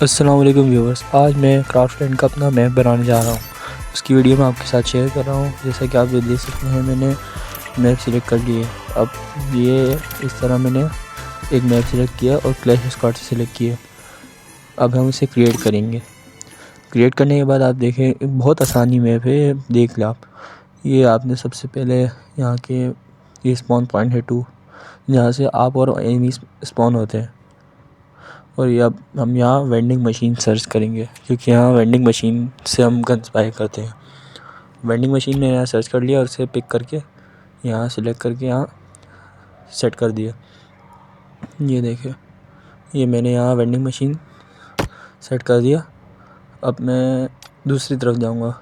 अस्सलाम वालेकुम व्यूवर्स। आज मैं क्राफ्टलैंड का अपना मैप बनाने जा रहा हूँ। उसकी वीडियो मैं आपके साथ शेयर कर रहा हूँ। जैसा कि आप ये देख सकते हैं, मैंने मैप सिलेक्ट कर लिए। अब ये इस तरह मैंने एक मैप सिलेक्ट किया और क्लैश स्क्वाड से सिलेक्ट किया। अब हम इसे क्रिएट करेंगे। क्रिएट करने के बाद आप देखें, बहुत आसानी मैप है, देख लें आप। ये आपने सबसे पहले यहाँ के ये स्पॉन पॉइंट है 2, जहाँ से आप और एनिमी स्पॉन होते हैं। और ये अब हम यहाँ वेंडिंग मशीन सर्च करेंगे, क्योंकि यहाँ वेंडिंग मशीन से हम गन्स बाय करते हैं। वेंडिंग मशीन में यहाँ सर्च कर लिया और उसे पिक करके यहाँ सेलेक्ट करके यहाँ सेट कर दिया। ये देखिए, ये मैंने यहाँ वेंडिंग मशीन सेट कर दिया। अब मैं दूसरी तरफ जाऊँगा।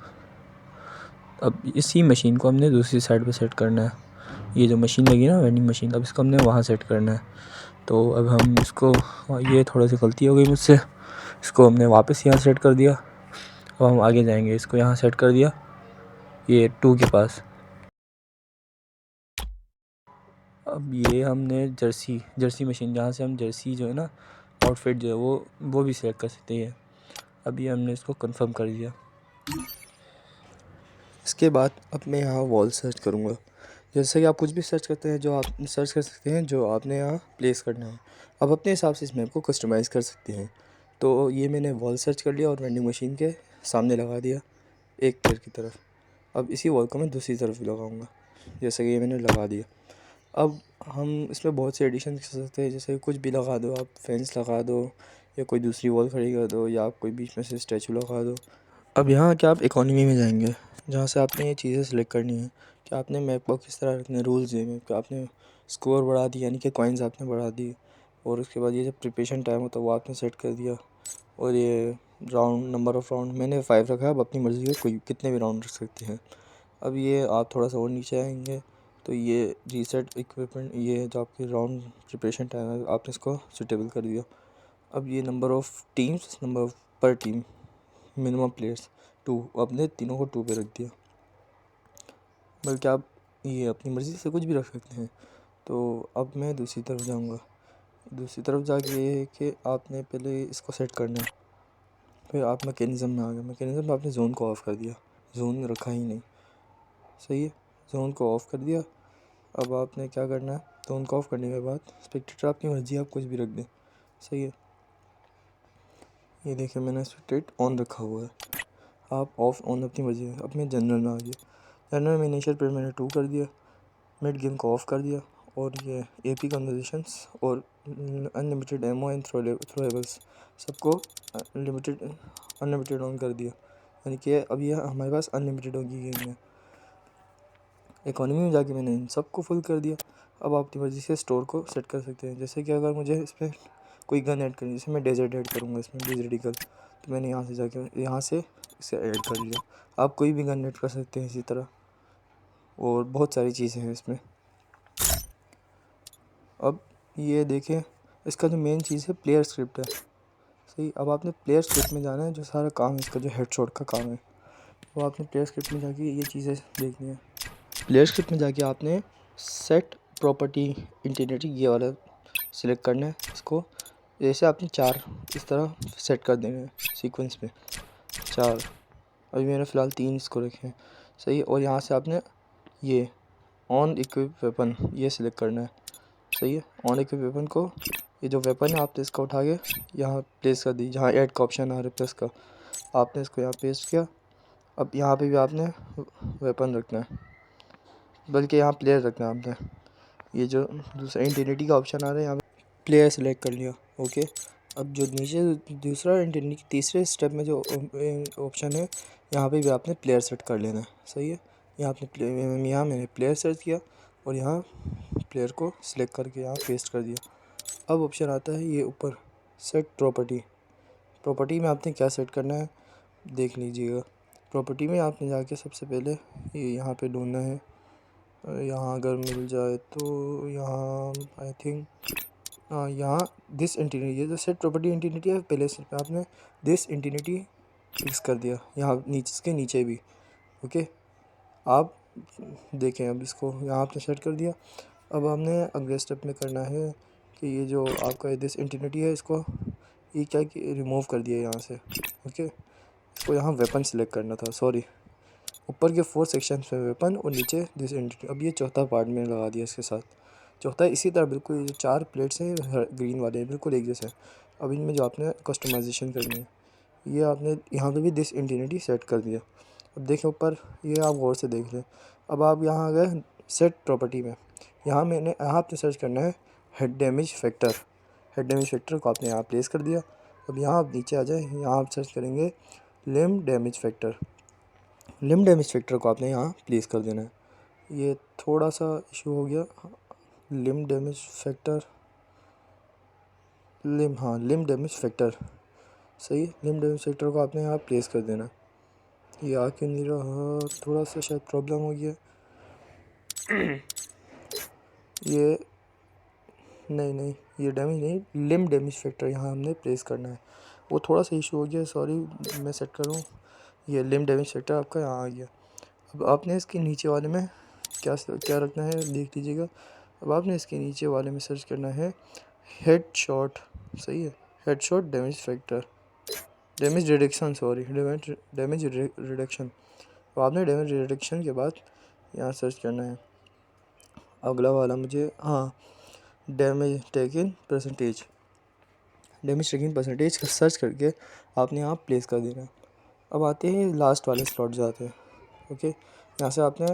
अब इसी मशीन को हमने दूसरी साइड पे सेट करना है। ये जो मशीन लगी ना वेंडिंग मशीन, अब इसको हमने वहाँ सेट करना है। तो अब हम इसको, ये थोड़ा सी गलती हो गई मुझसे, इसको हमने वापस यहाँ सेट कर दिया। अब हम आगे जाएंगे, इसको यहाँ सेट कर दिया ये 2 के पास। अब ये हमने जर्सी मशीन, जहाँ से हम जर्सी जो है ना आउटफिट जो है वो भी सेलेक्ट कर सकते हैं। अब ये हमने इसको कंफर्म कर दिया। इसके बाद अब मैं यहाँ वॉल सर्च करूँगा। जैसे कि आप कुछ भी सर्च करते हैं, जो आप सर्च कर सकते हैं, जो आपने यहाँ प्लेस करना है। अब अपने हिसाब से इस मैप को कस्टमाइज़ कर सकते हैं। तो ये मैंने वॉल सर्च कर लिया और वेंडिंग मशीन के सामने लगा दिया, एक पेड़ की तरफ। अब इसी वॉल को मैं दूसरी तरफ भी लगाऊंगा, जैसे कि ये मैंने लगा दिया। अब हम इसमें बहुत से एडिशन कर सकते हैं, जैसे कुछ भी लगा दो आप, फेंस लगा दो या कोई दूसरी वॉल खड़ी कर दो या आप कोई बीच में से स्टैचू लगा दो। अब यहाँ क्या आप इकोनॉमी में जाएंगे, जहाँ से आपने ये चीज़ें सेलेक्ट करनी है कि आपने मैप को किस तरह रखने रूल्स है मैप का। आपने स्कोर बढ़ा दी, यानी कि कॉइन्स आपने बढ़ा दी, और उसके बाद ये जब प्रिपरेशन टाइम होता है वो आपने सेट कर दिया। और ये राउंड, नंबर ऑफ़ राउंड मैंने 5 रखा है। अब अपनी मर्ज़ी है, कोई कितने भी राउंड रख सकते हैं। अब ये आप थोड़ा सा और नीचे आएंगे तो ये रीसेट इक्विपमेंट, ये जो आपकी राउंड प्रिपरेशन टाइम है आपने इसको सुटेबल कर दिया। अब ये नंबर ऑफ़ टीम्स, नंबर पर टीम, मिनिमम प्लेयर्स 2, आपने तीनों को 2 पे रख दिया। बल्कि आप ये अपनी मर्ज़ी से कुछ भी रख सकते हैं। तो अब मैं दूसरी तरफ जाऊंगा। दूसरी तरफ जाके ये है कि आपने पहले इसको सेट करना है, फिर आप मैकेनिज़्म में आ गए। मैकेनिज़्म में आपने जोन को ऑफ़ कर दिया, जोन रखा ही नहीं। सही है, जोन को ऑफ़ कर दिया। अब आपने क्या करना है, जोन को ऑफ़ करने के बाद स्पेक्टेटर आपकी मर्ज़ी, आप कुछ भी रख दें। सही है, ये देखिए मैंने स्पेक्टेट ऑन रखा हुआ है। आप ऑफ़ ऑन अपनी मर्ज़ी है। अब मैं जनरल में आ गया। जनरल में इनिशियल पर मैंने 2 कर दिया, मिड गेम को ऑफ़ कर दिया, और ये एपी कन्वर्सेशंस और अनलिमिटेड एमओ एंड थ्रोएबल्स सबको अनलिमिटेड ऑन कर दिया। यानी कि अब ये हमारे पास अनलिमिटेड होगी गेम में। इकोनॉमी में जाके मैंने इन सबको फुल कर दिया। अब आप अपनी मर्ज़ी से स्टोर को सेट कर सकते हैं। जैसे कि अगर मुझे इसमें कोई गन ऐड करनी है, जैसे मैं डेजर्ट ऐड करूँगा इसमें, डेजर्ट ईगल, तो मैंने यहाँ से जाके यहाँ से इसे ऐड कर लिया। आप कोई भी गन ऐड कर सकते हैं इसी तरह, और बहुत सारी चीज़ें हैं इसमें। अब ये देखें, इसका जो मेन चीज़ है प्लेयर स्क्रिप्ट है। सही, अब आपने प्लेयर स्क्रिप्ट में जाना है, जो सारा काम है इसका, जो हेडशॉट का काम है, वो आपने प्लेयर स्क्रिप्ट में जाके ये चीज़ें देखनी है। प्लेयर स्क्रिप्ट में जाके आपने सेट प्रॉपर्टी इंटीग्रिटी ये वाला सिलेक्ट करना है। इसको जैसे आपने 4 इस तरह सेट कर देना है सीक्वेंस में, 4। अभी मैंने फ़िलहाल 3 इसको रखे हैं। सही, और यहाँ से आपने ये ऑन इक्विप वेपन ये सिलेक्ट करना है। सही है, ऑन इक्विप वेपन को, ये जो वेपन है आपने इसका उठा के यहाँ प्लेस कर दी, जहाँ ऐड का ऑप्शन आ रहा है प्लस का, आपने इसको यहाँ पेस्ट किया। अब यहाँ पे भी आपने वेपन रखना है, बल्कि यहाँ प्लेयर रखना है आपने। ये जो दूसरा इंटिनिटी का ऑप्शन आ रहा है, यहाँ प्लेयर सेलेक्ट कर लिया। ओके, अब जो नीचे दूसरा इंटिनिटी तीसरे स्टेप में जो ऑप्शन है, यहाँ पे भी आपने प्लेयर सेट कर लेना है। सही है, यहाँ मैंने प्लेयर सेट किया और यहाँ प्लेयर को सिलेक्ट करके यहाँ पेस्ट कर दिया। अब ऑप्शन आता है ये ऊपर, सेट प्रॉपर्टी। प्रॉपर्टी में आपने क्या सेट करना है देख लीजिएगा। प्रॉपर्टी में आपने जाके सबसे पहले ये यहाँ पे ढूंढना है। यहाँ अगर मिल जाए तो यहाँ आई थिंक यहाँ दिस इंटीनिटी, ये जो सेट प्रॉपर्टी इंटीनिटी है, पहले से आपने दिस इंटीनिटी फिक्स कर दिया, यहाँ नीचे इसके नीचे भी। ओके, आप देखें, अब इसको यहाँ आपने सेट कर दिया। अब हमने अगले स्टेप में करना है कि ये जो आपका दिस इंटीनिटी है, इसको ये क्या कि रिमूव कर दिया यहाँ से। ओके, इसको यहाँ वेपन सेलेक्ट करना था, सॉरी। ऊपर के 4 सेक्शंस में वेपन और नीचे दिस एंटिटी। अब ये चौथा पार्ट मैंने लगा दिया इसके साथ। चौथा इसी तरह बिल्कुल ये जो 4 प्लेट्स हैं ग्रीन वाले बिल्कुल एक जैसे हैं। अब इनमें जो आपने कस्टमाइजेशन करनी है, ये आपने यहाँ पे भी दिस एंटिटी सेट कर दिया। अब देखें ऊपर, ये आप गौर से देख लें। अब आप यहाँ आ गए सेट प्रॉपर्टी में। यहाँ आपने सर्च करना है head damage factor. Head damage factor को आपने यहाँ प्लेस कर दिया। अब यहाँ आप नीचे आ जाए, यहाँ आप सर्च करेंगे limb damage factor. Limb damage factor को आपने यहाँ प्लेस कर देना है। ये थोड़ा सा इशू हो गया। Limb damage factor, limb damage factor सही। लिम्ब डैमेज फैक्टर को आपने यहाँ प्लेस कर देना। ये आ क्यों नहीं रहा, थोड़ा सा शायद प्रॉब्लम हो गया। ये नहीं, ये डैमेज नहीं, लिम्ब डैमेज फैक्टर यहाँ हमने प्लेस करना है। वो थोड़ा सा इशू हो गया, सॉरी। मैं सेट करूँ, ये लिम्ब डैमेज फैक्टर आपका यहाँ आ गया। अब आपने इसके नीचे वाले में क्या रखना है देख लीजिएगा। अब आपने इसके नीचे वाले में सर्च करना है हेड शॉट, सही है। Head shot damage factor, damage reduction, sorry, damage reduction. अब आपने डैमेज रिडक्शन के बाद यहाँ सर्च करना है अगला वाला मुझे, damage taking percentage. Damage taking percentage का सर्च करके आपने यहाँ प्लेस कर देना है। अब आते हैं लास्ट वाले स्लॉट जाते हैं। ओके, यहाँ से आपने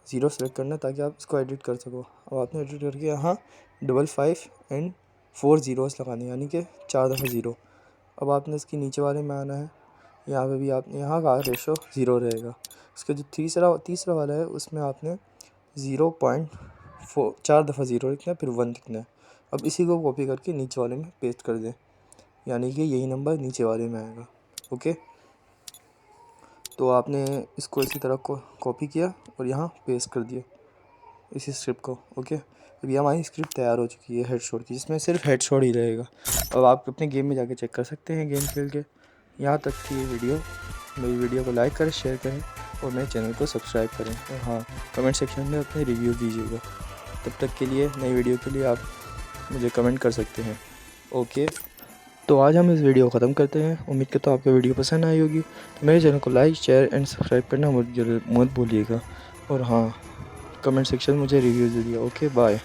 0 सेलेक्ट करना है ताकि आप इसको एडिट कर सको। अब आपने एडिट करके यहाँ 5 एंड 4 ज़ीरोस लगाने हैं, यानी कि 4 दफ़ा 0। अब आपने इसके नीचे वाले में आना है, यहाँ पे भी आपने यहाँ का रेशो 0 रहेगा। इसका जो तीसरा वाला है उसमें आपने 0.4 4 दफ़ा 0 लिखना है, फिर 1 लिखना है। अब इसी को कॉपी करके नीचे वाले में पेस्ट कर दें, यानी कि यही नंबर नीचे वाले में आएगा। ओके, तो आपने इसको इसी तरह को कॉपी किया और यहाँ पेस्ट कर दिया इसी स्क्रिप्ट को। ओके, अब ये हमारी स्क्रिप्ट तैयार हो चुकी है हेडशॉट की, जिसमें सिर्फ हेडशॉट ही रहेगा। अब आप अपने गेम में जाके चेक कर सकते हैं गेम खेल के। यहाँ तक थी ये वीडियो। मेरी वीडियो को लाइक करें, शेयर करें और मेरे चैनल को सब्सक्राइब करें। और हाँ, कमेंट सेक्शन में अपने रिव्यू दीजिएगा। तब तक के लिए, नई वीडियो के लिए आप मुझे कमेंट कर सकते हैं। ओके, तो आज हम इस वीडियो को ख़त्म करते हैं। उम्मीद करता हूँ आपको वीडियो पसंद आई होगी। तो मेरे चैनल को लाइक, शेयर एंड सब्सक्राइब करना मत भूलिएगा। और हाँ, कमेंट सेक्शन में मुझे रिव्यूज़ दीजिए। Okay, bye.